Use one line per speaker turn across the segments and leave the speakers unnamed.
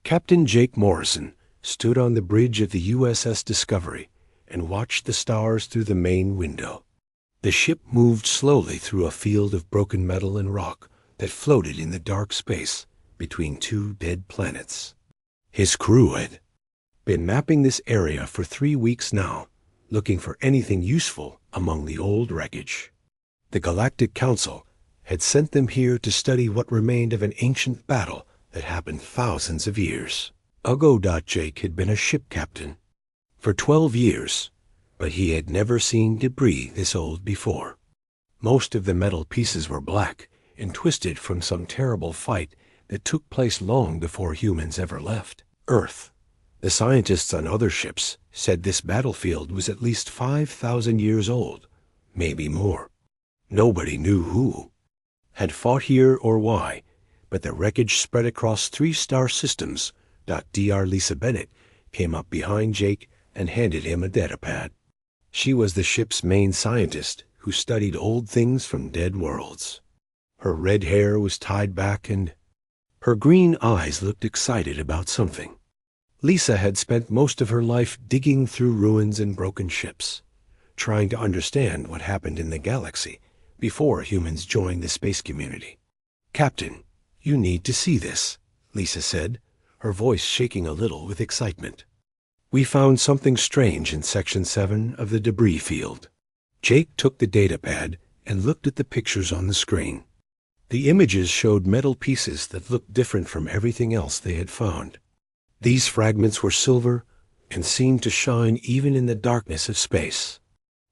Captain Jake Morrison stood on the bridge of the USS Discovery and watched the stars through the main window. The ship moved slowly through a field of broken metal and rock that floated in the dark space between two dead planets. His crew had been mapping this area for 3 weeks now, looking for anything useful among the old wreckage. The Galactic Council had sent them here to study what remained of an ancient battle that happened thousands of years ago. Jake had been a ship captain for 12 years, but he had never seen debris this old before. Most of the metal pieces were black and twisted from some terrible fight that took place long before humans ever left Earth. The scientists on other ships said this battlefield was at least 5,000 years old, maybe more. Nobody knew who had fought here or why, but the wreckage spread across 3 star systems. Dr. Lisa Bennett came up behind Jake and handed him a datapad. She was the ship's main scientist who studied old things from dead worlds. Her red hair was tied back and her green eyes looked excited about something. Lisa had spent most of her life digging through ruins and broken ships, trying to understand what happened in the galaxy before humans joined the space community. "Captain, you need to see this," Lisa said, her voice shaking a little with excitement. "We found something strange in Section 7 of the debris field." Jake took the datapad and looked at the pictures on the screen. The images showed metal pieces that looked different from everything else they had found. These fragments were silver and seemed to shine even in the darkness of space.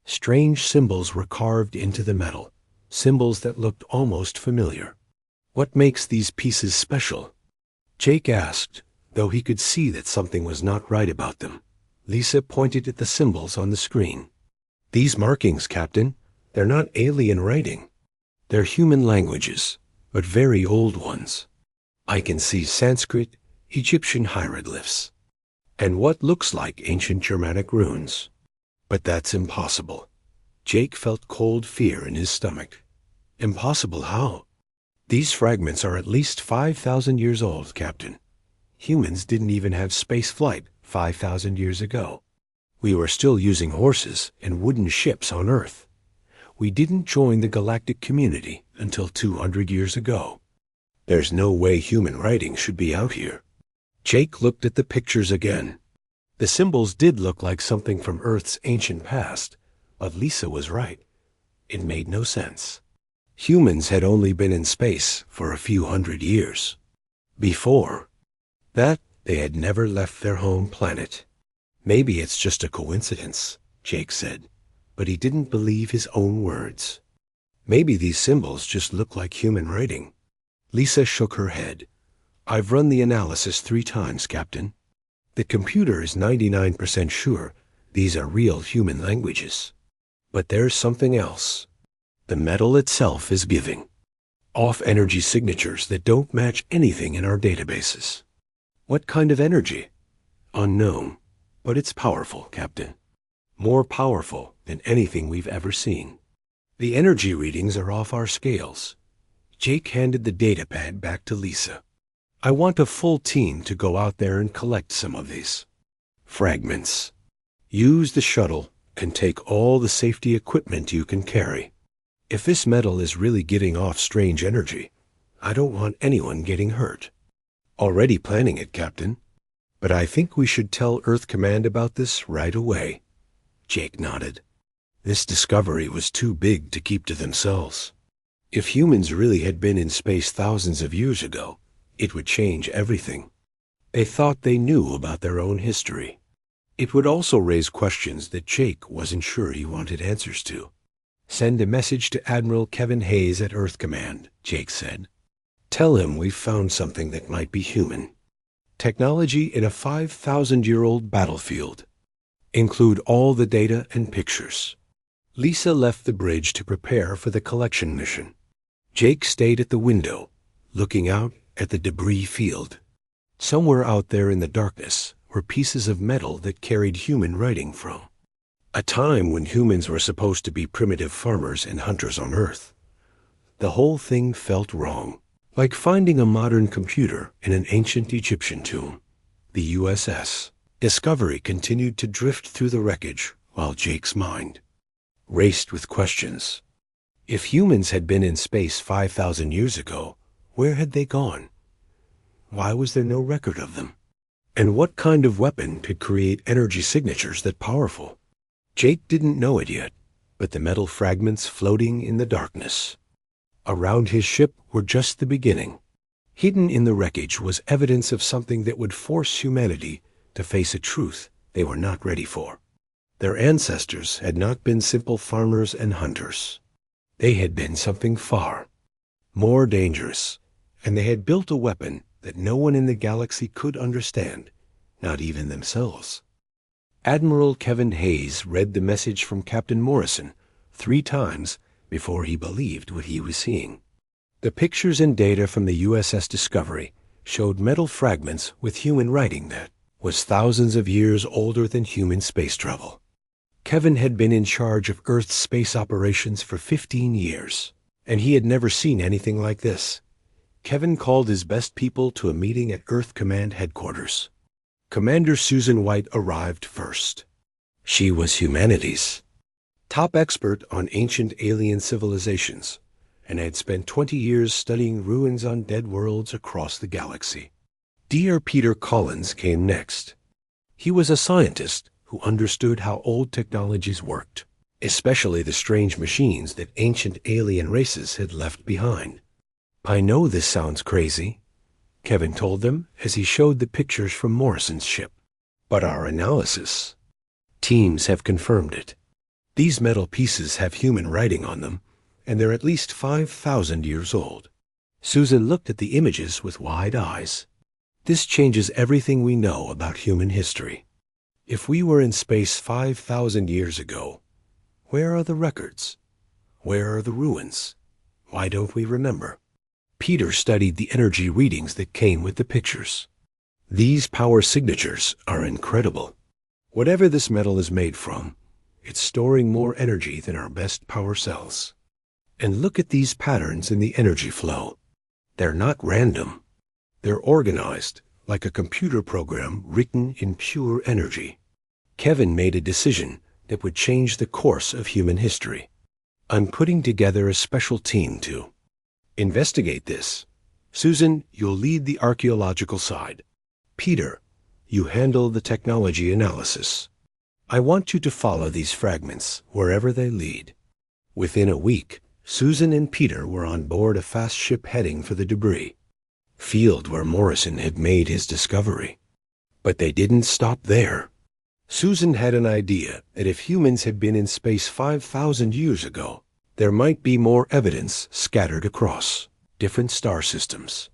Strange symbols were carved into the metal, symbols that looked almost familiar. "What makes these pieces special?" Jake asked, though he could see that something was not right about them. Lisa pointed at the symbols on the screen. "These markings, Captain, they're not alien writing. They're human languages, but very old ones. I can see Sanskrit, Egyptian hieroglyphs, and what looks like ancient Germanic runes. But that's impossible." Jake felt cold fear in his stomach. "Impossible how?" "These fragments are at least 5,000 years old, Captain. Humans didn't even have space flight 5,000 years ago. We were still using horses and wooden ships on Earth. We didn't join the galactic community until 200 years ago. There's no way human writing should be out here." Jake looked at the pictures again. The symbols did look like something from Earth's ancient past, but Lisa was right. It made no sense. Humans had only been in space for a few hundred years. Before that, they had never left their home planet. "Maybe it's just a coincidence," Jake said, but he didn't believe his own words. "Maybe these symbols just look like human writing." Lisa shook her head. "I've run the analysis 3 times, Captain. The computer is 99% sure these are real human languages. But there's something else. The metal itself is giving off energy signatures that don't match anything in our databases." "What kind of energy?" "Unknown, but it's powerful, Captain. More powerful than anything we've ever seen. The energy readings are off our scales." Jake handed the datapad back to Lisa. "I want a full team to go out there and collect some of these fragments. Use the shuttle and take all the safety equipment you can carry. If this metal is really giving off strange energy, I don't want anyone getting hurt." "Already planning it, Captain. But I think we should tell Earth Command about this right away." Jake nodded. This discovery was too big to keep to themselves. If humans really had been in space thousands of years ago, it would change everything. They thought they knew about their own history. It would also raise questions that Jake wasn't sure he wanted answers to. "Send a message to Admiral Kevin Hayes at Earth Command," Jake said. "Tell him we've found something that might be human. Technology in a 5,000-year-old battlefield. Include all the data and pictures." Lisa left the bridge to prepare for the collection mission. Jake stayed at the window, looking out at the debris field. Somewhere out there in the darkness were pieces of metal that carried human writing from a time when humans were supposed to be primitive farmers and hunters on Earth. The whole thing felt wrong. Like finding a modern computer in an ancient Egyptian tomb. The USS Discovery continued to drift through the wreckage while Jake's mind raced with questions. If humans had been in space 5,000 years ago, where had they gone? Why was there no record of them? And what kind of weapon could create energy signatures that powerful? Jake didn't know it yet, but the metal fragments floating in the darkness around his ship were just the beginning. Hidden in the wreckage was evidence of something that would force humanity to face a truth they were not ready for. Their ancestors had not been simple farmers and hunters. They had been something far more dangerous, and they had built a weapon that no one in the galaxy could understand, not even themselves. Admiral Kevin Hayes read the message from Captain Morrison 3 times before he believed what he was seeing. The pictures and data from the USS Discovery showed metal fragments with human writing that was thousands of years older than human space travel. Kevin had been in charge of Earth's space operations for 15 years, and he had never seen anything like this. Kevin called his best people to a meeting at Earth Command headquarters. Commander Susan White arrived first. She was humanity's top expert on ancient alien civilizations, and had spent 20 years studying ruins on dead worlds across the galaxy. Dr. Peter Collins came next. He was a scientist who understood how old technologies worked, especially the strange machines that ancient alien races had left behind. "I know this sounds crazy," Kevin told them as he showed the pictures from Morrison's ship, "but our analysis teams have confirmed it. These metal pieces have human writing on them, and they're at least 5,000 years old." Susan looked at the images with wide eyes. "This changes everything we know about human history. If we were in space 5,000 years ago, where are the records? Where are the ruins? Why don't we remember?" Peter studied the energy readings that came with the pictures. "These power signatures are incredible. Whatever this metal is made from, it's storing more energy than our best power cells. And look at these patterns in the energy flow. They're not random. They're organized like a computer program written in pure energy." Kevin made a decision that would change the course of human history. "I'm putting together a special team to investigate this. Susan, you'll lead the archaeological side. Peter, you handle the technology analysis. I want you to follow these fragments wherever they lead." Within a week, Susan and Peter were on board a fast ship heading for the debris field where Morrison had made his discovery. But they didn't stop there. Susan had an idea that if humans had been in space 5,000 years ago, there might be more evidence scattered across different star systems.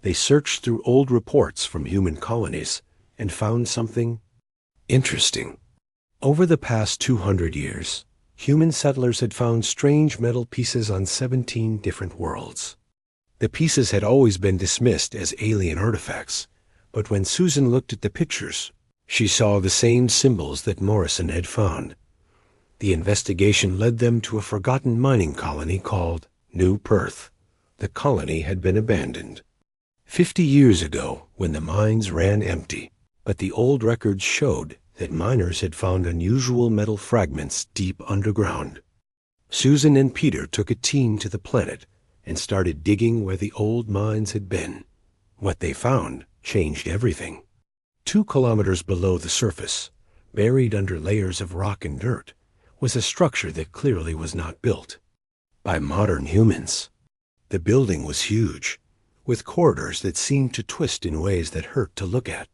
They searched through old reports from human colonies and found something interesting. Over the past 200 years, human settlers had found strange metal pieces on 17 different worlds. The pieces had always been dismissed as alien artifacts, but when Susan looked at the pictures, she saw the same symbols that Morrison had found. The investigation led them to a forgotten mining colony called New Perth. The colony had been abandoned 50 years ago when the mines ran empty, but the old records showed that miners had found unusual metal fragments deep underground. Susan and Peter took a team to the planet and started digging where the old mines had been. What they found changed everything. 2 kilometers below the surface, buried under layers of rock and dirt, was a structure that clearly was not built by modern humans. The building was huge, with corridors that seemed to twist in ways that hurt to look at.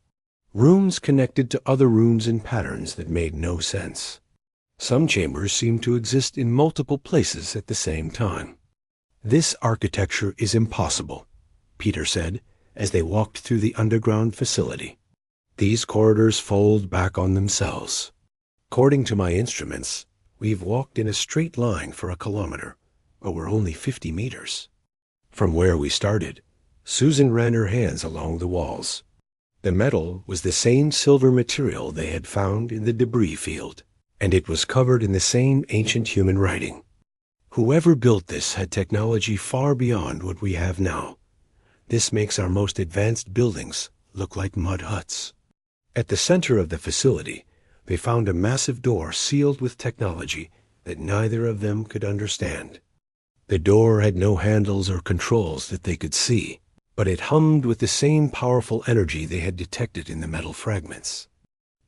Rooms connected to other rooms in patterns that made no sense. Some chambers seemed to exist in multiple places at the same time. "This architecture is impossible," Peter said as they walked through the underground facility. "These corridors fold back on themselves. According to my instruments, we've walked in a straight line for a kilometer, but we're only 50 meters. From where we started, Susan ran her hands along the walls. The metal was the same silver material they had found in the debris field, and it was covered in the same ancient human writing. Whoever built this had technology far beyond what we have now. This makes our most advanced buildings look like mud huts. At the center of the facility, they found a massive door sealed with technology that neither of them could understand. The door had no handles or controls that they could see, but it hummed with the same powerful energy they had detected in the metal fragments.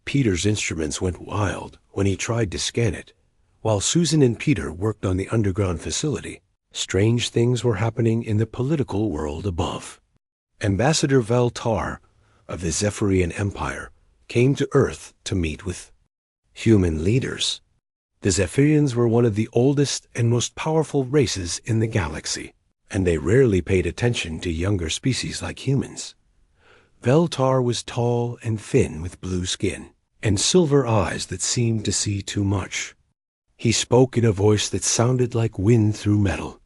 Peter's instruments went wild when he tried to scan it. While Susan and Peter worked on the underground facility, strange things were happening in the political world above. Ambassador Valtar of the Zephyrian Empire came to Earth to meet with human leaders. The Zephyrians were one of the oldest and most powerful races in the galaxy, and they rarely paid attention to younger species like humans. Valtar was tall and thin with blue skin and silver eyes that seemed to see too much. He spoke in a voice that sounded like wind through metal.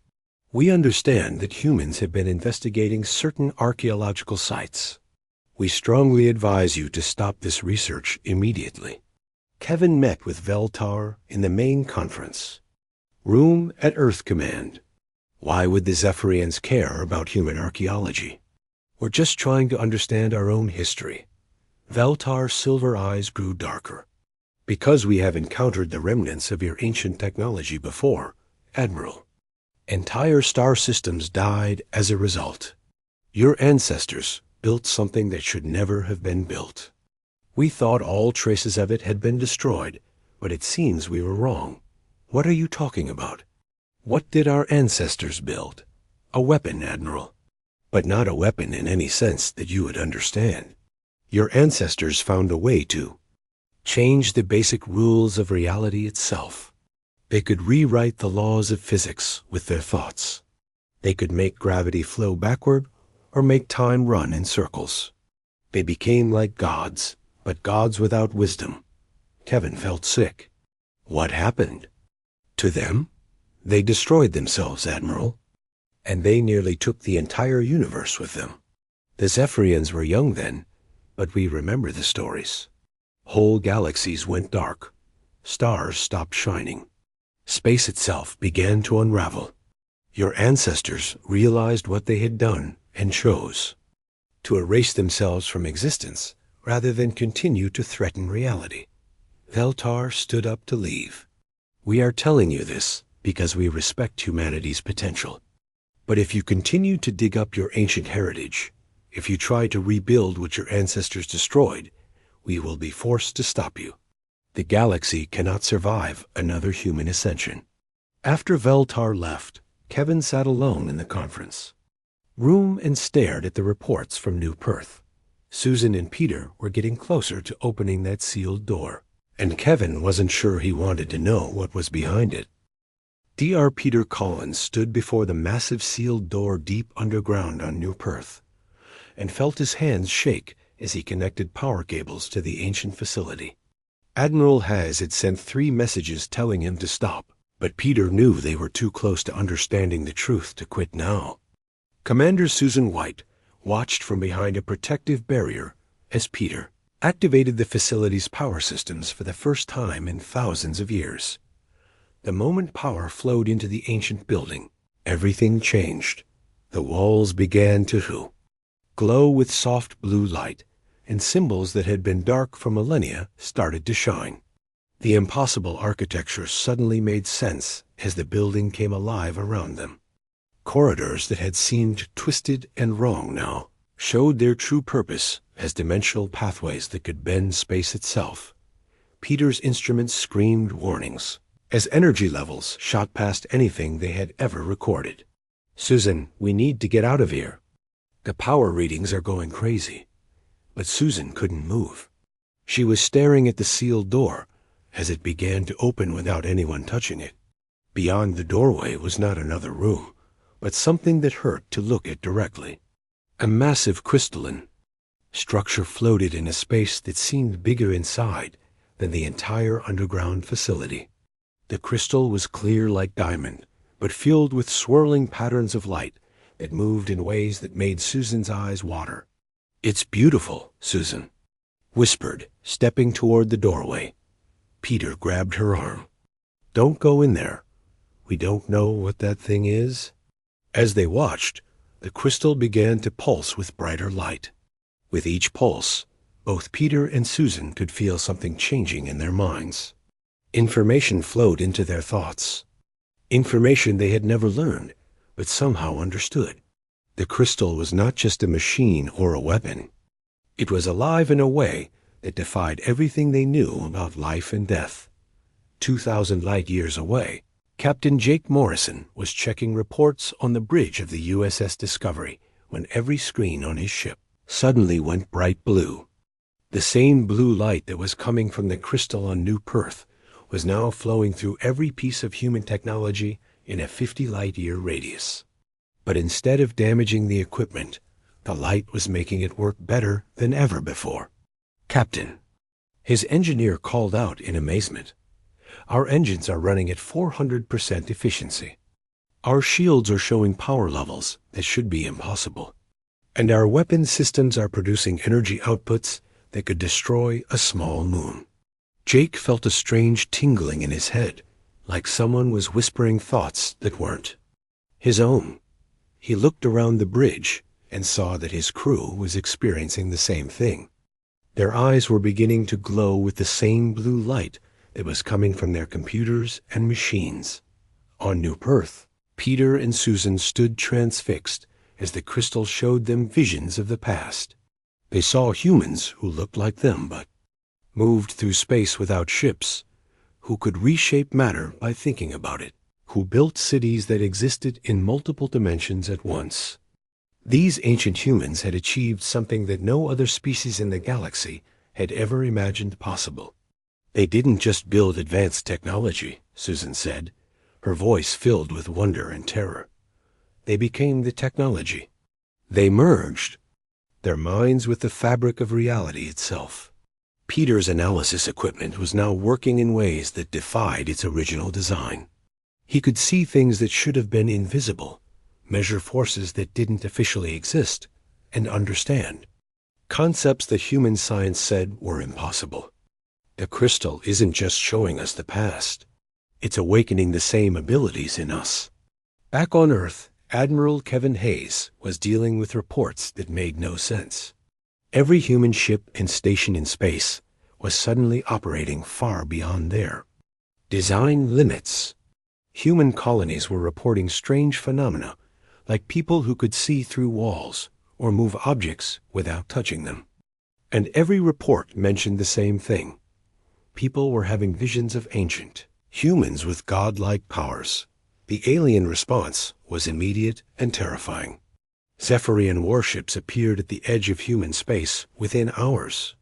We understand that humans have been investigating certain archaeological sites. We strongly advise you to stop this research immediately. Kevin met with Valtar in the main conference. Room at Earth Command. Why would the Zephyrians care about human archaeology? We're just trying to understand our own history. Valtar's silver eyes grew darker. Because we have encountered the remnants of your ancient technology before, Admiral. Entire star systems died as a result. Your ancestors built something that should never have been built. We thought all traces of it had been destroyed, but it seems we were wrong. What are you talking about? What did our ancestors build? A weapon, Admiral. But not a weapon in any sense that you would understand. Your ancestors found a way to change the basic rules of reality itself. They could rewrite the laws of physics with their thoughts. They could make gravity flow backward or make time run in circles. They became like gods, but gods without wisdom. Kevin felt sick. What happened? To them? They destroyed themselves, Admiral. And they nearly took the entire universe with them. The Zephyrians were young then, but we remember the stories. Whole galaxies went dark. Stars stopped shining. Space itself began to unravel. Your ancestors realized what they had done and chose to erase themselves from existence rather than continue to threaten reality. Valtar stood up to leave. We are telling you this because we respect humanity's potential. But if you continue to dig up your ancient heritage, if you try to rebuild what your ancestors destroyed, we will be forced to stop you. The galaxy cannot survive another human ascension. After Valtar left, Kevin sat alone in the conference room and stared at the reports from New Perth. Susan and Peter were getting closer to opening that sealed door, and Kevin wasn't sure he wanted to know what was behind it. Dr. Peter Collins stood before the massive sealed door deep underground on New Perth, and felt his hands shake as he connected power cables to the ancient facility. Admiral Haz had sent 3 messages telling him to stop, but Peter knew they were too close to understanding the truth to quit now. Commander Susan White watched from behind a protective barrier as Peter activated the facility's power systems for the first time in thousands of years. The moment power flowed into the ancient building, everything changed. The walls began to glow with soft blue light, and symbols that had been dark for millennia started to shine. The impossible architecture suddenly made sense as the building came alive around them. Corridors that had seemed twisted and wrong now showed their true purpose as dimensional pathways that could bend space itself. Peter's instruments screamed warnings as energy levels shot past anything they had ever recorded. Susan, we need to get out of here. The power readings are going crazy. But Susan couldn't move. She was staring at the sealed door as it began to open without anyone touching it. Beyond the doorway was not another room, but something that hurt to look at directly. A massive crystalline structure floated in a space that seemed bigger inside than the entire underground facility. The crystal was clear like diamond, but filled with swirling patterns of light that moved in ways that made Susan's eyes water. It's beautiful, Susan whispered, stepping toward the doorway. Peter grabbed her arm. Don't go in there. We don't know what that thing is. As they watched, the crystal began to pulse with brighter light. With each pulse, both Peter and Susan could feel something changing in their minds. Information flowed into their thoughts. Information they had never learned, but somehow understood. The crystal was not just a machine or a weapon. It was alive in a way that defied everything they knew about life and death. 2,000 light-years away, Captain Jake Morrison was checking reports on the bridge of the USS Discovery when every screen on his ship suddenly went bright blue. The same blue light that was coming from the crystal on New Perth was now flowing through every piece of human technology in a 50-light-year radius. But instead of damaging the equipment, the light was making it work better than ever before. "Captain," his engineer called out in amazement, "our engines are running at 400% efficiency. Our shields are showing power levels that should be impossible. And our weapon systems are producing energy outputs that could destroy a small moon." Jake felt a strange tingling in his head, like someone was whispering thoughts that weren't his own. He looked around the bridge and saw that his crew was experiencing the same thing. Their eyes were beginning to glow with the same blue light that was coming from their computers and machines. On New Perth, Peter and Susan stood transfixed as the crystal showed them visions of the past. They saw humans who looked like them but moved through space without ships, who could reshape matter by thinking about it, who built cities that existed in multiple dimensions at once. These ancient humans had achieved something that no other species in the galaxy had ever imagined possible. They didn't just build advanced technology, Susan said, her voice filled with wonder and terror. They became the technology. They merged their minds with the fabric of reality itself. Peter's analysis equipment was now working in ways that defied its original design. He could see things that should have been invisible, measure forces that didn't officially exist, and understand concepts that human science said were impossible. The crystal isn't just showing us the past. It's awakening the same abilities in us. Back on Earth, Admiral Kevin Hayes was dealing with reports that made no sense. Every human ship and station in space was suddenly operating far beyond their design limits. Human colonies were reporting strange phenomena, like people who could see through walls or move objects without touching them. And every report mentioned the same thing. People were having visions of ancient humans with godlike powers. The alien response was immediate and terrifying. Zephyrian warships appeared at the edge of human space within hours.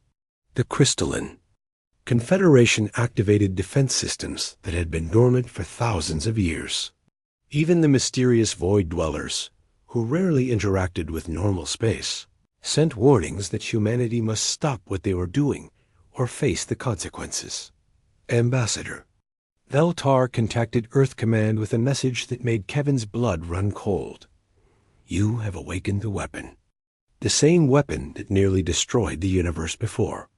The crystalline Confederation activated defense systems that had been dormant for thousands of years. Even the mysterious void dwellers, who rarely interacted with normal space, sent warnings that humanity must stop what they were doing or face the consequences. Ambassador Veltar contacted Earth Command with a message that made Kevin's blood run cold. "You have awakened the weapon. The same weapon that nearly destroyed the universe before.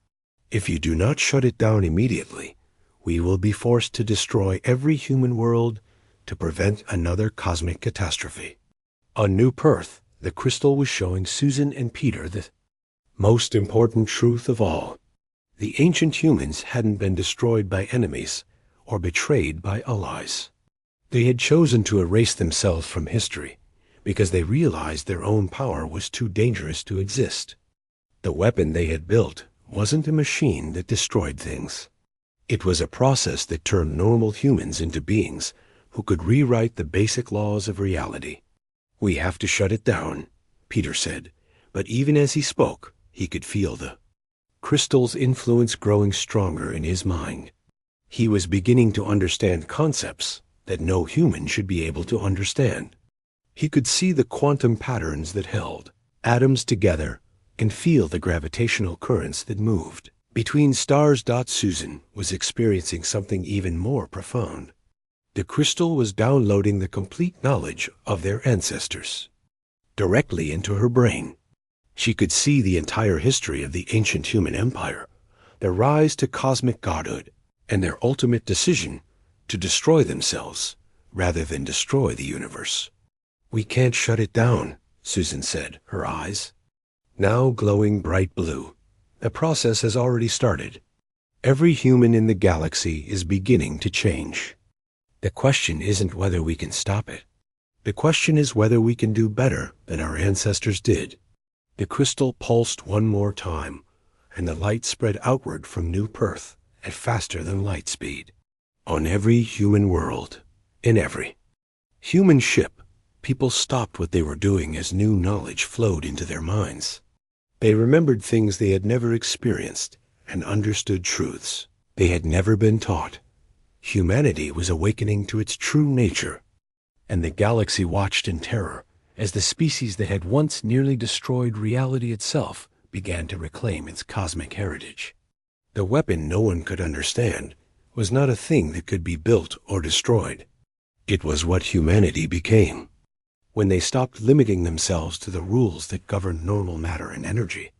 If you do not shut it down immediately, we will be forced to destroy every human world to prevent another cosmic catastrophe." On New Perth, the crystal was showing Susan and Peter the most important truth of all. The ancient humans hadn't been destroyed by enemies or betrayed by allies. They had chosen to erase themselves from history because they realized their own power was too dangerous to exist. The weapon they had built wasn't a machine that destroyed things. It was a process that turned normal humans into beings who could rewrite the basic laws of reality. "We have to shut it down," Peter said, but even as he spoke, he could feel the crystal's influence growing stronger in his mind. He was beginning to understand concepts that no human should be able to understand. He could see the quantum patterns that held atoms together and feel the gravitational currents that moved between stars. Susan was experiencing something even more profound. The crystal was downloading the complete knowledge of their ancestors directly into her brain. She could see the entire history of the ancient human empire, their rise to cosmic godhood, and their ultimate decision to destroy themselves rather than destroy the universe. "We can't shut it down," Susan said, her eyes now glowing bright blue. The process has already started. Every human in the galaxy is beginning to change. The question isn't whether we can stop it. The question is whether we can do better than our ancestors did. The crystal pulsed one more time, and the light spread outward from New Perth at faster than light speed. On every human world, in every human ship, people stopped what they were doing as new knowledge flowed into their minds. They remembered things they had never experienced and understood truths they had never been taught. Humanity was awakening to its true nature, and the galaxy watched in terror as the species that had once nearly destroyed reality itself began to reclaim its cosmic heritage. The weapon no one could understand was not a thing that could be built or destroyed. It was what humanity became. When they stopped limiting themselves to the rules that govern normal matter and energy,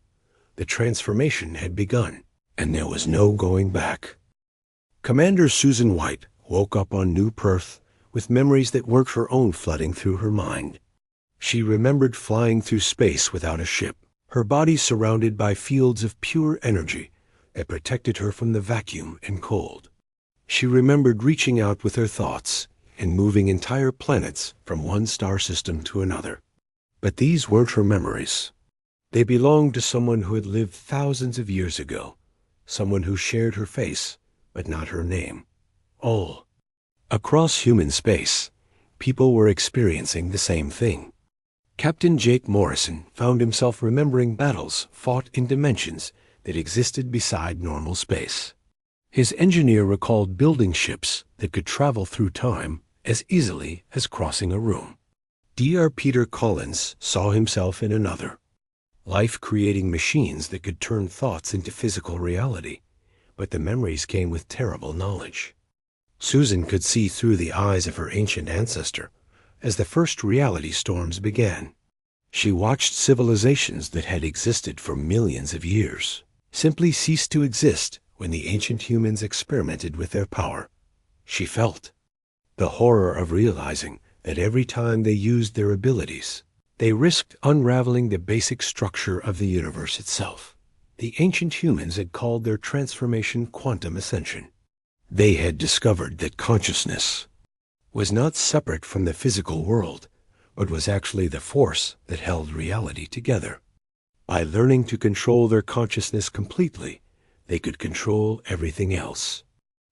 the transformation had begun, and there was no going back. Commander Susan White woke up on New Perth with memories that weren't her own flooding through her mind. She remembered flying through space without a ship, her body surrounded by fields of pure energy that protected her from the vacuum and cold. She remembered reaching out with her thoughts and moving entire planets from one star system to another. But these weren't her memories. They belonged to someone who had lived thousands of years ago, someone who shared her face, but not her name. All across human space, people were experiencing the same thing. Captain Jake Morrison found himself remembering battles fought in dimensions that existed beside normal space. His engineer recalled building ships that could travel through time as easily as crossing a room. Dr. Peter Collins saw himself in another, life-creating machines that could turn thoughts into physical reality, but the memories came with terrible knowledge. Susan could see through the eyes of her ancient ancestor as the first reality storms began. She watched civilizations that had existed for millions of years simply cease to exist when the ancient humans experimented with their power. She felt the horror of realizing that every time they used their abilities, they risked unraveling the basic structure of the universe itself. The ancient humans had called their transformation quantum ascension. They had discovered that consciousness was not separate from the physical world, but was actually the force that held reality together. By learning to control their consciousness completely, they could control everything else.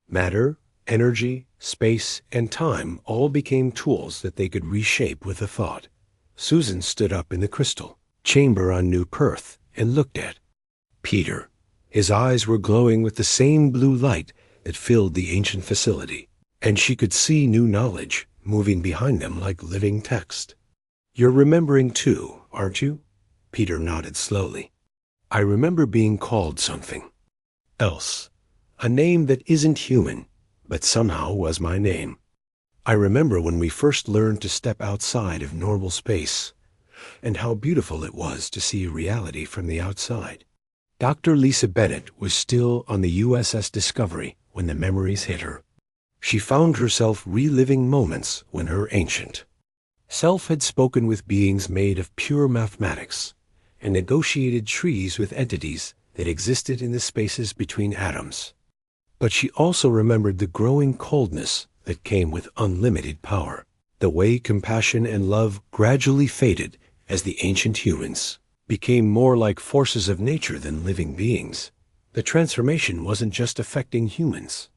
Matter, energy, space, and time all became tools that they could reshape with a thought. Susan stood up in the crystal chamber on New Perth and looked at Peter. His eyes were glowing with the same blue light that filled the ancient facility, and she could see new knowledge moving behind them like living text. "You're remembering too, aren't you?" Peter nodded slowly. "I remember being called something else, a name that isn't human, but somehow was my name. I remember when we first learned to step outside of normal space, and how beautiful it was to see reality from the outside." Dr. Lisa Bennett was still on the USS Discovery when the memories hit her. She found herself reliving moments when her ancient self had spoken with beings made of pure mathematics and negotiated treaties with entities that existed in the spaces between atoms. But she also remembered the growing coldness that came with unlimited power, the way compassion and love gradually faded as the ancient humans became more like forces of nature than living beings. The transformation wasn't just affecting humans.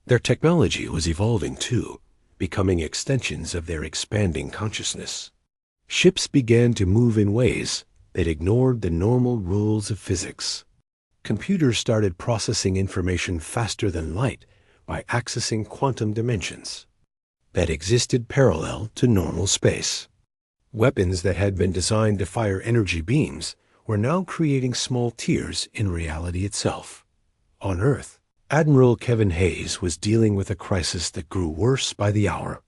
Their technology was evolving too, becoming extensions of their expanding consciousness. Ships began to move in ways that ignored the normal rules of physics. Computers started processing information faster than light by accessing quantum dimensions that existed parallel to normal space. Weapons that had been designed to fire energy beams were now creating small tears in reality itself. On Earth, Admiral Kevin Hayes was dealing with a crisis that grew worse by the hour.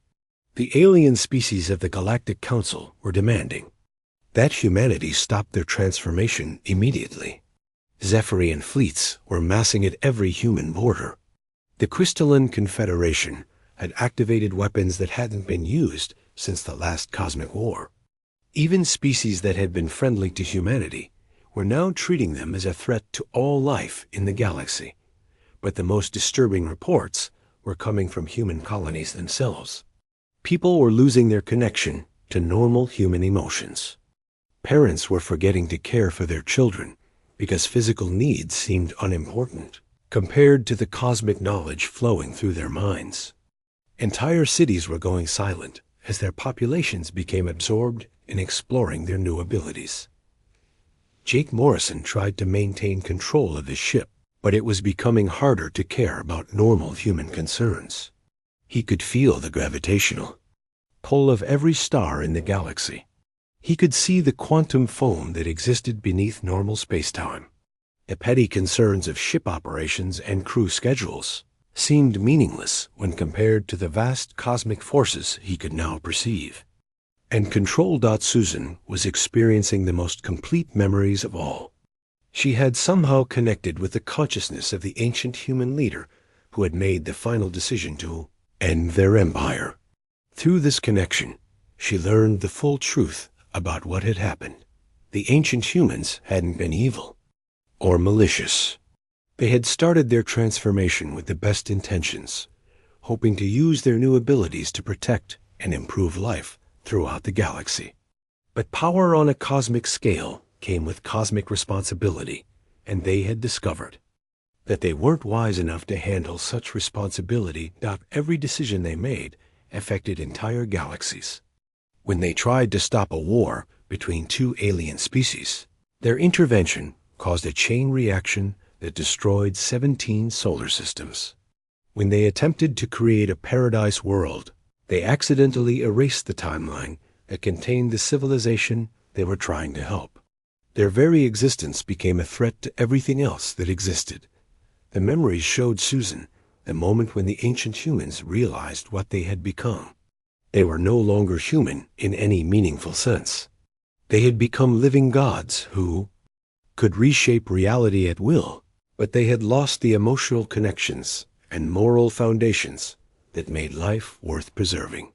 The alien species of the Galactic Council were demanding that humanity stop their transformation immediately. Zephyrian fleets were massing at every human border. The Crystalline Confederation had activated weapons that hadn't been used since the last cosmic war. Even species that had been friendly to humanity were now treating them as a threat to all life in the galaxy. But the most disturbing reports were coming from human colonies themselves. People were losing their connection to normal human emotions. Parents were forgetting to care for their children because physical needs seemed unimportant compared to the cosmic knowledge flowing through their minds. Entire cities were going silent as their populations became absorbed in exploring their new abilities. Jake Morrison tried to maintain control of his ship, but it was becoming harder to care about normal human concerns. He could feel the gravitational pull of every star in the galaxy. He could see the quantum foam that existed beneath normal spacetime. The petty concerns of ship operations and crew schedules seemed meaningless when compared to the vast cosmic forces he could now perceive. And Control. Susan was experiencing the most complete memories of all. She had somehow connected with the consciousness of the ancient human leader who had made the final decision to end their empire. Through this connection, she learned the full truth about what had happened. The ancient humans hadn't been evil or malicious. They had started their transformation with the best intentions, hoping to use their new abilities to protect and improve life throughout the galaxy. But power on a cosmic scale came with cosmic responsibility, and they had discovered that they weren't wise enough to handle such responsibility. Every decision they made affected entire galaxies. When they tried to stop a war between two alien species, their intervention caused a chain reaction that destroyed 17 solar systems. When they attempted to create a paradise world, they accidentally erased the timeline that contained the civilization they were trying to help. Their very existence became a threat to everything else that existed. The memories showed Susan the moment when the ancient humans realized what they had become. They were no longer human in any meaningful sense. They had become living gods who could reshape reality at will, but they had lost the emotional connections and moral foundations that made life worth preserving.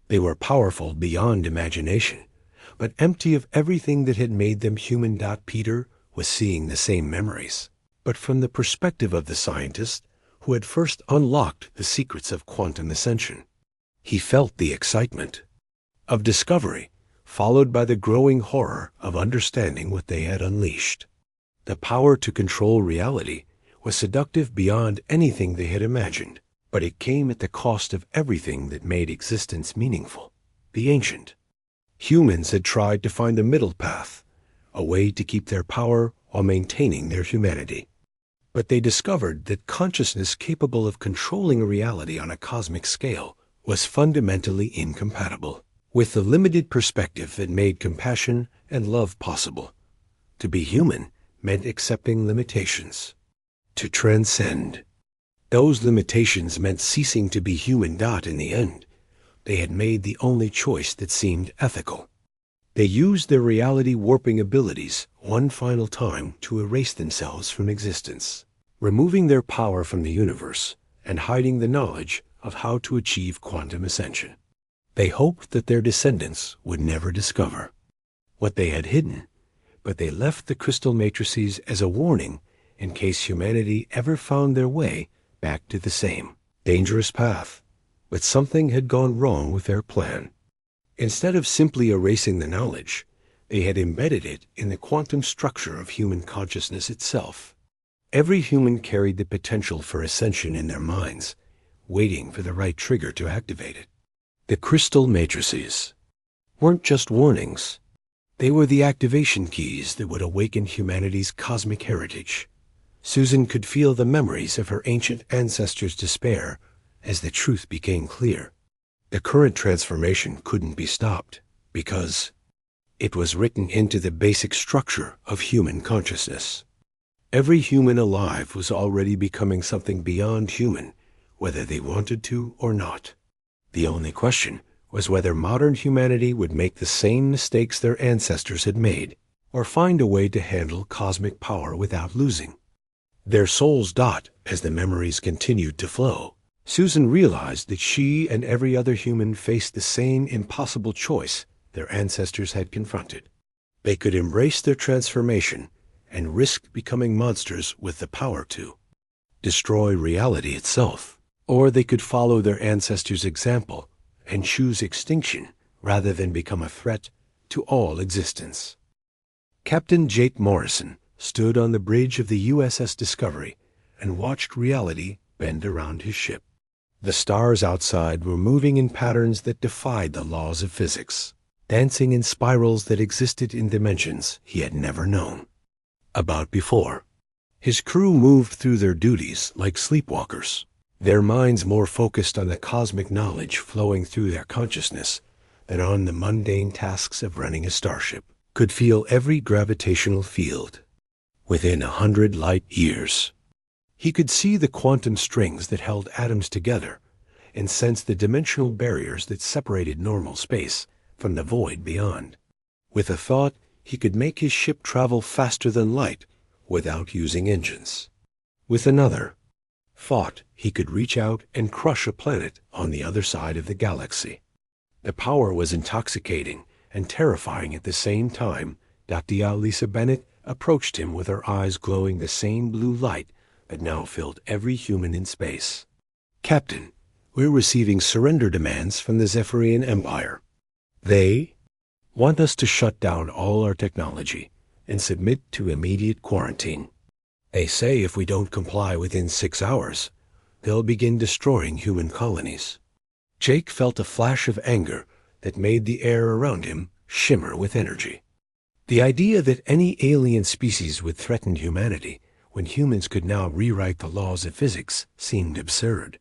They were powerful beyond imagination, but empty of everything that had made them human. Peter was seeing the same memories, but from the perspective of the scientist who had first unlocked the secrets of quantum ascension. He felt the excitement of discovery, followed by the growing horror of understanding what they had unleashed. The power to control reality was seductive beyond anything they had imagined, but it came at the cost of everything that made existence meaningful. The ancient humans had tried to find a middle path, a way to keep their power while maintaining their humanity. But they discovered that consciousness capable of controlling reality on a cosmic scale was fundamentally incompatible with the limited perspective that made compassion and love possible. To be human meant accepting limitations. To transcend those limitations meant ceasing to be human. In the end, they had made the only choice that seemed ethical. They used their reality warping abilities one final time to erase themselves from existence, removing their power from the universe and hiding the knowledge of how to achieve quantum ascension. They hoped that their descendants would never discover what they had hidden, but they left the crystal matrices as a warning in case humanity ever found their way back to the same dangerous path. But something had gone wrong with their plan. Instead of simply erasing the knowledge, they had embedded it in the quantum structure of human consciousness itself. Every human carried the potential for ascension in their minds, waiting for the right trigger to activate it. The crystal matrices weren't just warnings. They were the activation keys that would awaken humanity's cosmic heritage. Susan could feel the memories of her ancient ancestors' despair as the truth became clear. The current transformation couldn't be stopped because it was written into the basic structure of human consciousness. Every human alive was already becoming something beyond human, whether they wanted to or not. The only question was whether modern humanity would make the same mistakes their ancestors had made, or find a way to handle cosmic power without losing their souls. As the memories continued to flow, Susan realized that she and every other human faced the same impossible choice their ancestors had confronted. They could embrace their transformation and risk becoming monsters with the power to destroy reality itself, or they could follow their ancestors' example and choose extinction rather than become a threat to all existence. Captain Jake Morrison stood on the bridge of the USS Discovery and watched reality bend around his ship. The stars outside were moving in patterns that defied the laws of physics, dancing in spirals that existed in dimensions he had never known about before. His crew moved through their duties like sleepwalkers, their minds more focused on the cosmic knowledge flowing through their consciousness than on the mundane tasks of running a starship. Could feel every gravitational field within 100 light years. He could see the quantum strings that held atoms together and sense the dimensional barriers that separated normal space from the void beyond. With a thought, he could make his ship travel faster than light without using engines. With another thought, he could reach out and crush a planet on the other side of the galaxy. The power was intoxicating and terrifying at the same time. Dr. Lisa Bennett approached him with her eyes glowing the same blue light that now filled every human in space. "Captain, we're receiving surrender demands from the Zephyrian Empire. They want us to shut down all our technology and submit to immediate quarantine. They say if we don't comply within 6 hours, they'll begin destroying human colonies." Jake felt a flash of anger that made the air around him shimmer with energy. The idea that any alien species would threaten humanity when humans could now rewrite the laws of physics seemed absurd.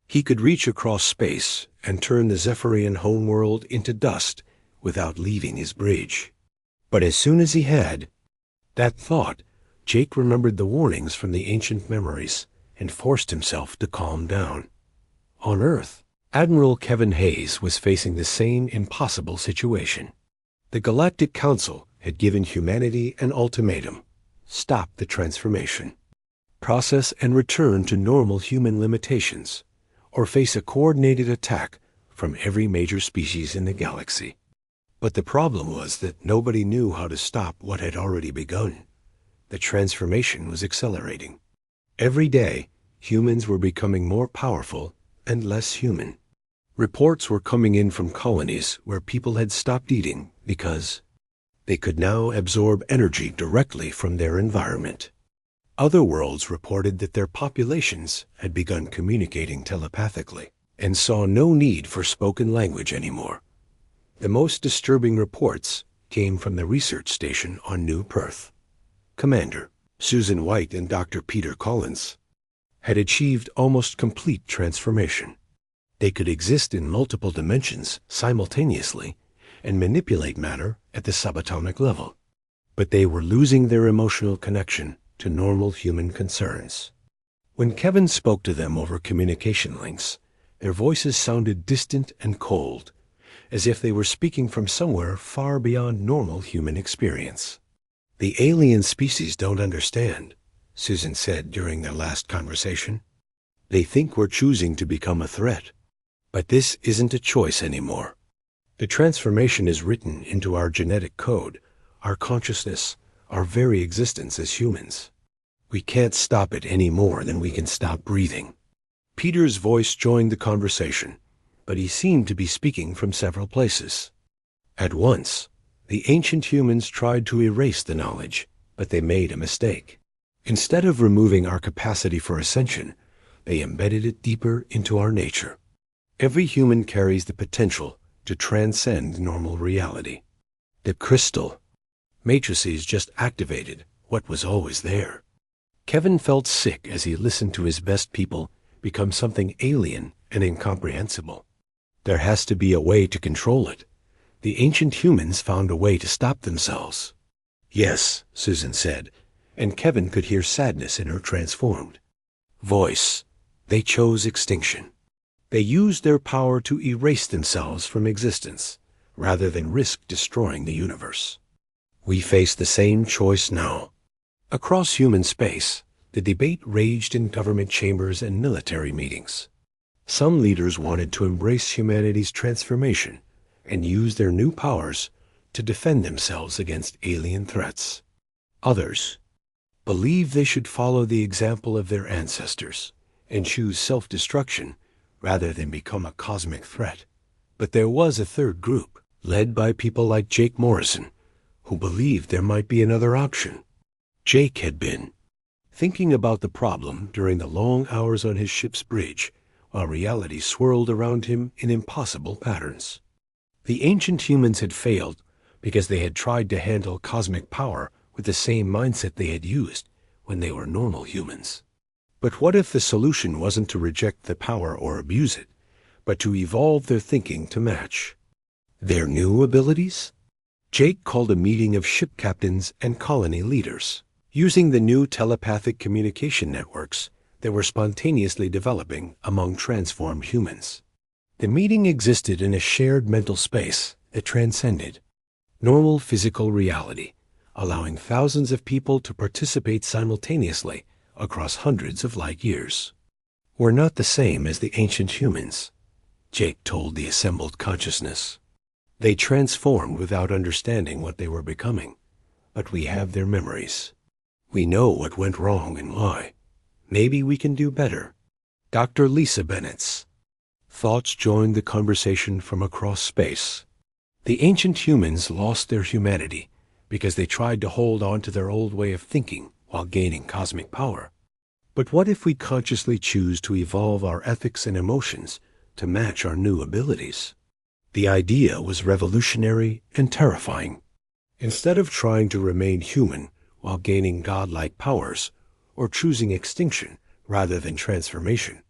He could reach across space and turn the Zephyrian homeworld into dust without leaving his bridge. But as soon as he had that thought, Jake remembered the warnings from the ancient memories and forced himself to calm down. On Earth, Admiral Kevin Hayes was facing the same impossible situation. The Galactic Council had given humanity an ultimatum: stop the transformation, process and return to normal human limitations, or face a coordinated attack from every major species in the galaxy. But the problem was that nobody knew how to stop what had already begun. The transformation was accelerating. Every day, humans were becoming more powerful and less human. Reports were coming in from colonies where people had stopped eating because they could now absorb energy directly from their environment. Other worlds reported that their populations had begun communicating telepathically and saw no need for spoken language anymore. The most disturbing reports came from the research station on New Perth. Commander Susan White and Dr. Peter Collins had achieved almost complete transformation. They could exist in multiple dimensions simultaneously and manipulate matter at the subatomic level. But they were losing their emotional connection to normal human concerns. When Kevin spoke to them over communication links, their voices sounded distant and cold, as if they were speaking from somewhere far beyond normal human experience. "The alien species don't understand," Susan said during their last conversation. "They think we're choosing to become a threat. But this isn't a choice anymore. The transformation is written into our genetic code, our consciousness, our very existence as humans. We can't stop it any more than we can stop breathing." Peter's voice joined the conversation, but he seemed to be speaking from several places. At once, the ancient humans tried to erase the knowledge, but they made a mistake. Instead of removing our capacity for ascension, they embedded it deeper into our nature. Every human carries the potential to transcend normal reality. The crystal matrices just activated what was always there. Kevin felt sick as he listened to his best people become something alien and incomprehensible. There has to be a way to control it. The ancient humans found a way to stop themselves. "Yes," Susan said, and Kevin could hear sadness in her transformed voice. "They chose extinction. They used their power to erase themselves from existence, rather than risk destroying the universe. We face the same choice now." Across human space, the debate raged in government chambers and military meetings. Some leaders wanted to embrace humanity's transformation and use their new powers to defend themselves against alien threats. Others believed they should follow the example of their ancestors and choose self-destruction rather than become a cosmic threat. But there was a third group, led by people like Jake Morrison, who believed there might be another option. Jake had been thinking about the problem during the long hours on his ship's bridge, while reality swirled around him in impossible patterns. The ancient humans had failed because they had tried to handle cosmic power with the same mindset they had used when they were normal humans. But what if the solution wasn't to reject the power or abuse it, but to evolve their thinking to match their new abilities? Jake called a meeting of ship captains and colony leaders, using the new telepathic communication networks that were spontaneously developing among transformed humans. The meeting existed in a shared mental space that transcended normal physical reality, allowing thousands of people to participate simultaneously across hundreds of light years. "We're not the same as the ancient humans," Jake told the assembled consciousness. "They transformed without understanding what they were becoming, but we have their memories. We know what went wrong and why. Maybe we can do better." Dr. Lisa Bennett's thoughts joined the conversation from across space. The ancient humans lost their humanity because they tried to hold on to their old way of thinking while gaining cosmic power. But what if we consciously choose to evolve our ethics and emotions to match our new abilities? The idea was revolutionary and terrifying. Instead of trying to remain human while gaining godlike powers, or choosing extinction rather than transformation,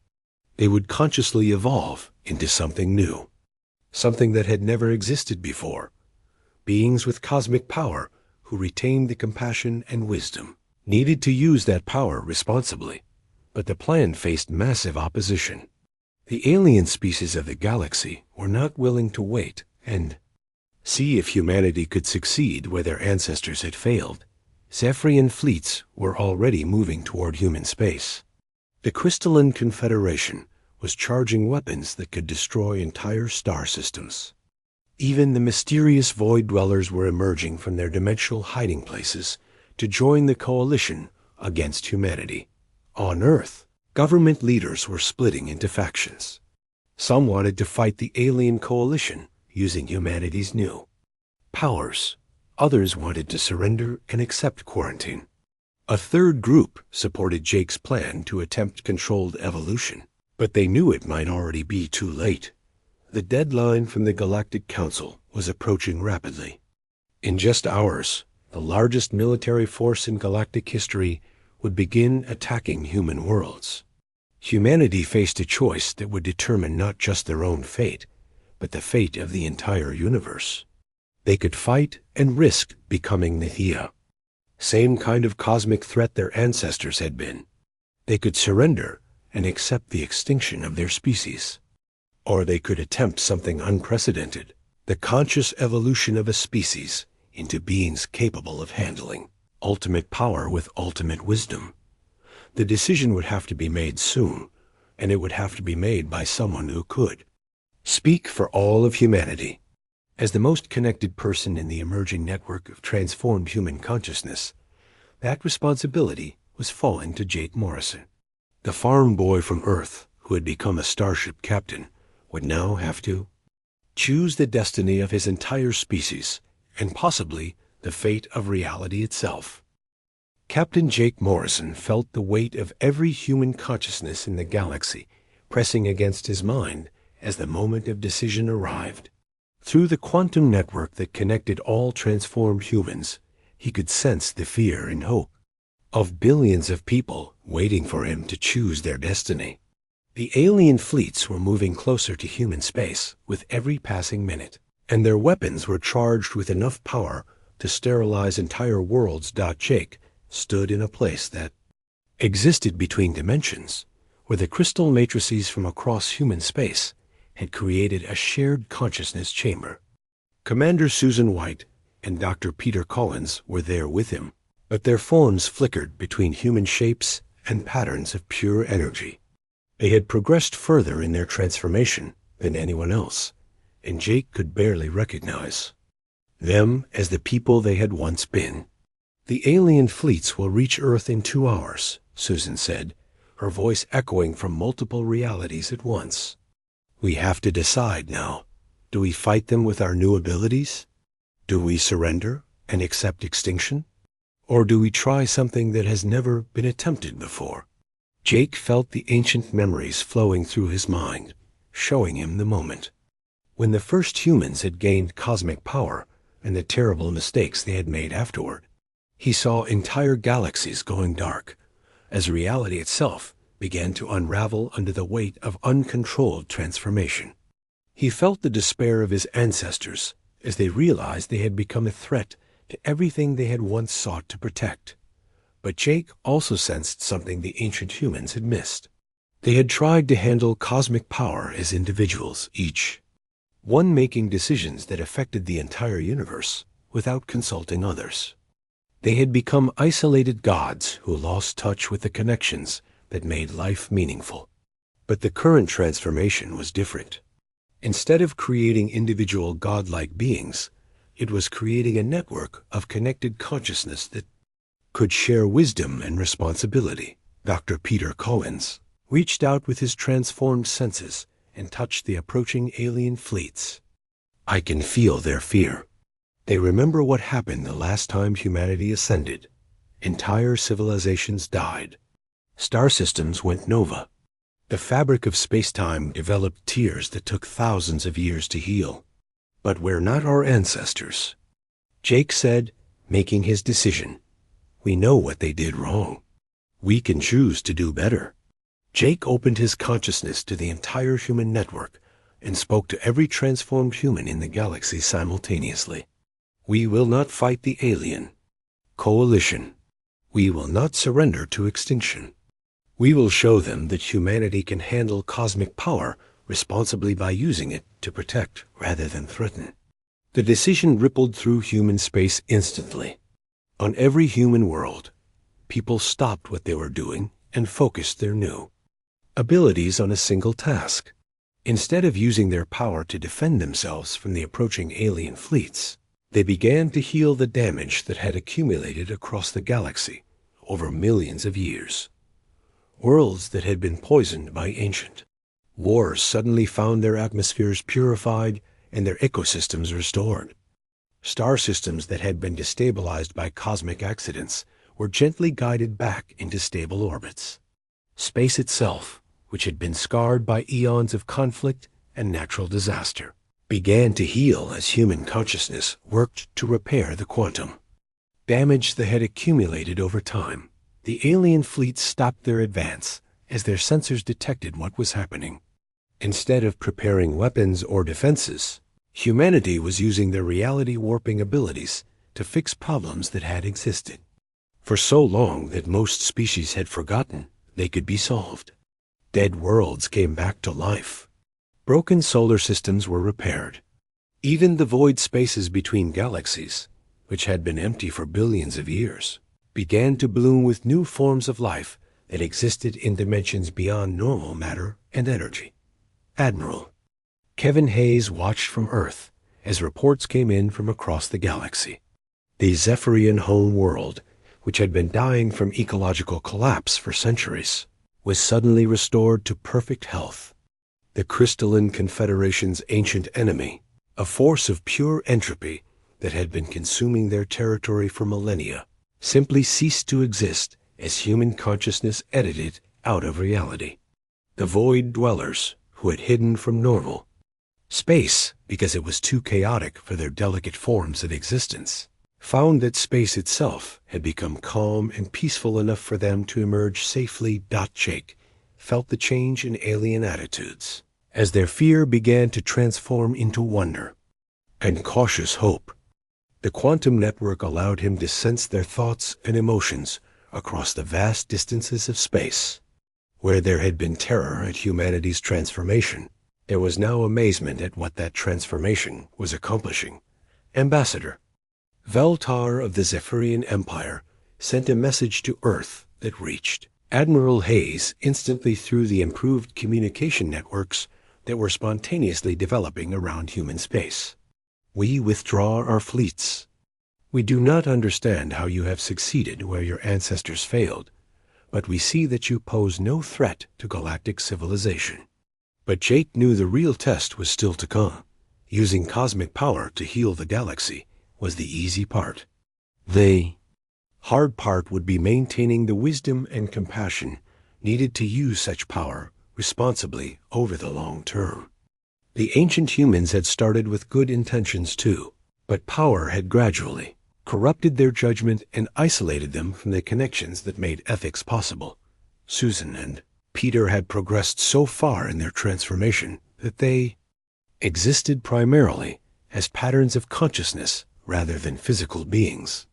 they would consciously evolve into something new, something that had never existed before. Beings with cosmic power who retained the compassion and wisdom needed to use that power responsibly, but the plan faced massive opposition. The alien species of the galaxy were not willing to wait and see if humanity could succeed where their ancestors had failed. Zephyrian fleets were already moving toward human space. The Crystalline Confederation was charging weapons that could destroy entire star systems. Even the mysterious void dwellers were emerging from their dimensional hiding places to join the coalition against humanity. On Earth, government leaders were splitting into factions. Some wanted to fight the alien coalition using humanity's new powers. Others wanted to surrender and accept quarantine. A third group supported Jake's plan to attempt controlled evolution, but they knew it might already be too late. The deadline from the Galactic Council was approaching rapidly. In just hours, the largest military force in galactic history would begin attacking human worlds. Humanity faced a choice that would determine not just their own fate, but the fate of the entire universe. They could fight and risk becoming Nithya, same kind of cosmic threat their ancestors had been. They could surrender and accept the extinction of their species. Or they could attempt something unprecedented, the conscious evolution of a species into beings capable of handling ultimate power with ultimate wisdom. The decision would have to be made soon, and it would have to be made by someone who could speak for all of humanity. As the most connected person in the emerging network of transformed human consciousness, that responsibility was falling to Jake Morrison. The farm boy from Earth, who had become a starship captain, would now have to choose the destiny of his entire species, and possibly the fate of reality itself. Captain Jake Morrison felt the weight of every human consciousness in the galaxy pressing against his mind as the moment of decision arrived. Through the quantum network that connected all transformed humans, he could sense the fear and hope of billions of people waiting for him to choose their destiny. The alien fleets were moving closer to human space with every passing minute, and their weapons were charged with enough power to sterilize entire worlds. Jake stood in a place that existed between dimensions, where the crystal matrices from across human space had created a shared consciousness chamber. Commander Susan White and Dr. Peter Collins were there with him, but their forms flickered between human shapes and patterns of pure energy. They had progressed further in their transformation than anyone else, and Jake could barely recognize them as the people they had once been. "The alien fleets will reach Earth in 2 hours," Susan said, her voice echoing from multiple realities at once. "We have to decide now. Do we fight them with our new abilities? Do we surrender and accept extinction? Or do we try something that has never been attempted before?" Jake felt the ancient memories flowing through his mind, showing him the moment when the first humans had gained cosmic power and the terrible mistakes they had made afterward. He saw entire galaxies going dark as reality itself began to unravel under the weight of uncontrolled transformation. He felt the despair of his ancestors as they realized they had become a threat to everything they had once sought to protect. But Jake also sensed something the ancient humans had missed. They had tried to handle cosmic power as individuals, each one making decisions that affected the entire universe without consulting others. They had become isolated gods who lost touch with the connections that made life meaningful. But the current transformation was different. Instead of creating individual godlike beings, it was creating a network of connected consciousness that could share wisdom and responsibility. Dr. Peter Collins reached out with his transformed senses and touched the approaching alien fleets. "I can feel their fear. They remember what happened the last time humanity ascended. Entire civilizations died. Star systems went nova. The fabric of space-time developed tears that took thousands of years to heal. But we're not our ancestors," Jake said, making his decision. "We know what they did wrong. We can choose to do better." Jake opened his consciousness to the entire human network and spoke to every transformed human in the galaxy simultaneously. "We will not fight the alien coalition. We will not surrender to extinction. We will show them that humanity can handle cosmic power responsibly by using it to protect rather than threaten." The decision rippled through human space instantly. On every human world, people stopped what they were doing and focused their new abilities on a single task. Instead of using their power to defend themselves from the approaching alien fleets, they began to heal the damage that had accumulated across the galaxy over millions of years. Worlds that had been poisoned by ancient wars suddenly found their atmospheres purified and their ecosystems restored. Star systems that had been destabilized by cosmic accidents were gently guided back into stable orbits. Space itself, which had been scarred by eons of conflict and natural disaster, began to heal as human consciousness worked to repair the quantum damage that had accumulated over time. The alien fleets stopped their advance as their sensors detected what was happening. Instead of preparing weapons or defenses, humanity was using their reality-warping abilities to fix problems that had existed for so long that most species had forgotten they could be solved. Dead worlds came back to life. Broken solar systems were repaired. Even the void spaces between galaxies, which had been empty for billions of years, began to bloom with new forms of life that existed in dimensions beyond normal matter and energy. Admiral Kevin Hayes watched from Earth as reports came in from across the galaxy. The Zephyrian home world, which had been dying from ecological collapse for centuries, was suddenly restored to perfect health. The Crystalline Confederation's ancient enemy, a force of pure entropy that had been consuming their territory for millennia, simply ceased to exist as human consciousness edited out of reality. The void dwellers, who had hidden from normal space because it was too chaotic for their delicate forms of existence, found that space itself had become calm and peaceful enough for them to emerge safely. Jake felt the change in alien attitudes as their fear began to transform into wonder and cautious hope. The quantum network allowed him to sense their thoughts and emotions across the vast distances of space. Where there had been terror at humanity's transformation, there was now amazement at what that transformation was accomplishing. Ambassador Veltar of the Zephyrian Empire sent a message to Earth that reached Admiral Hayes instantly through the improved communication networks that were spontaneously developing around human space. We withdraw our fleets. We do not understand how you have succeeded where your ancestors failed, but we see that you pose no threat to galactic civilization. But Jake knew the real test was still to come. Using cosmic power to heal the galaxy was the easy part. The hard part would be maintaining the wisdom and compassion needed to use such power responsibly over the long term. The ancient humans had started with good intentions too, but power had gradually corrupted their judgment and isolated them from the connections that made ethics possible. Susan and Peter had progressed so far in their transformation that they existed primarily as patterns of consciousness rather than physical beings.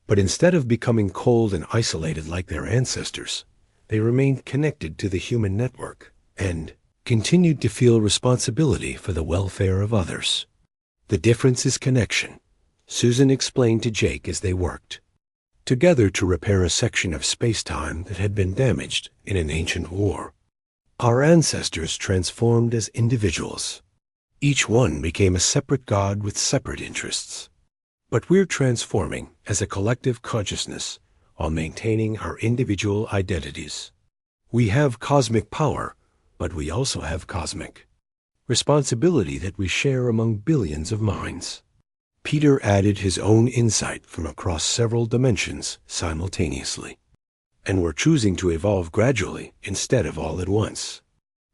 But instead of becoming cold and isolated like their ancestors, they remained connected to the human network and continued to feel responsibility for the welfare of others. The difference is connection, Susan explained to Jake as they worked together to repair a section of space-time that had been damaged in an ancient war. Our ancestors transformed as individuals. Each one became a separate god with separate interests. But we're transforming as a collective consciousness while maintaining our individual identities. We have cosmic power, but we also have cosmic responsibility that we share among billions of minds. Peter added his own insight from across several dimensions simultaneously. And we're choosing to evolve gradually instead of all at once.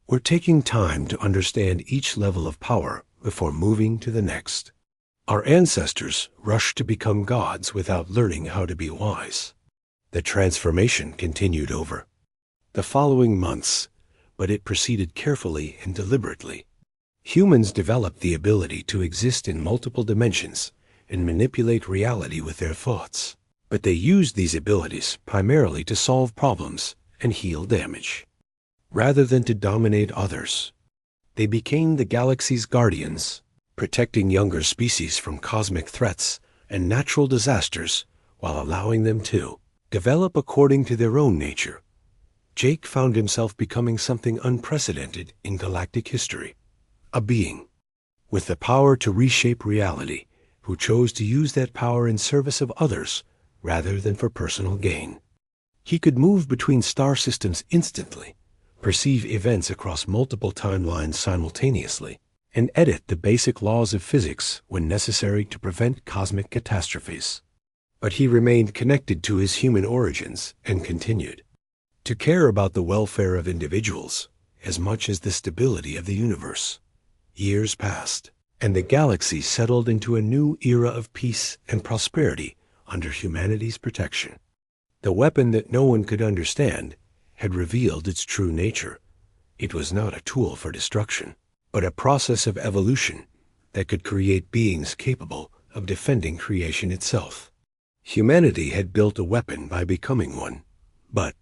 We're taking time to understand each level of power before moving to the next. Our ancestors rushed to become gods without learning how to be wise. The transformation continued over the following months, but it proceeded carefully and deliberately. Humans developed the ability to exist in multiple dimensions and manipulate reality with their thoughts, but they used these abilities primarily to solve problems and heal damage, rather than to dominate others. They became the galaxy's guardians, protecting younger species from cosmic threats and natural disasters while allowing them to develop according to their own nature. Jake found himself becoming something unprecedented in galactic history. A being with the power to reshape reality, who chose to use that power in service of others rather than for personal gain. He could move between star systems instantly, perceive events across multiple timelines simultaneously, and edit the basic laws of physics when necessary to prevent cosmic catastrophes. But he remained connected to his human origins and continued to care about the welfare of individuals as much as the stability of the universe. Years passed, and the galaxy settled into a new era of peace and prosperity under humanity's protection. The weapon that no one could understand had revealed its true nature. It was not a tool for destruction, but a process of evolution that could create beings capable of defending creation itself. Humanity had built a weapon by becoming one, but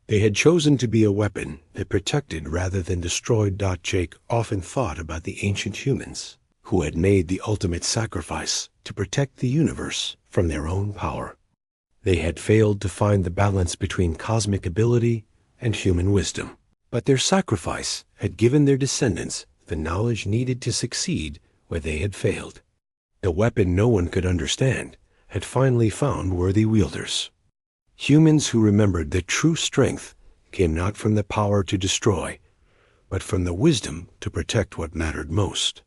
they had chosen to be a weapon that protected rather than destroyed. Jake often thought about the ancient humans who had made the ultimate sacrifice to protect the universe from their own power. They had failed to find the balance between cosmic ability and human wisdom, but their sacrifice had given their descendants the knowledge needed to succeed where they had failed. The weapon no one could understand had finally found worthy wielders. Humans who remembered that true strength came not from the power to destroy, but from the wisdom to protect what mattered most.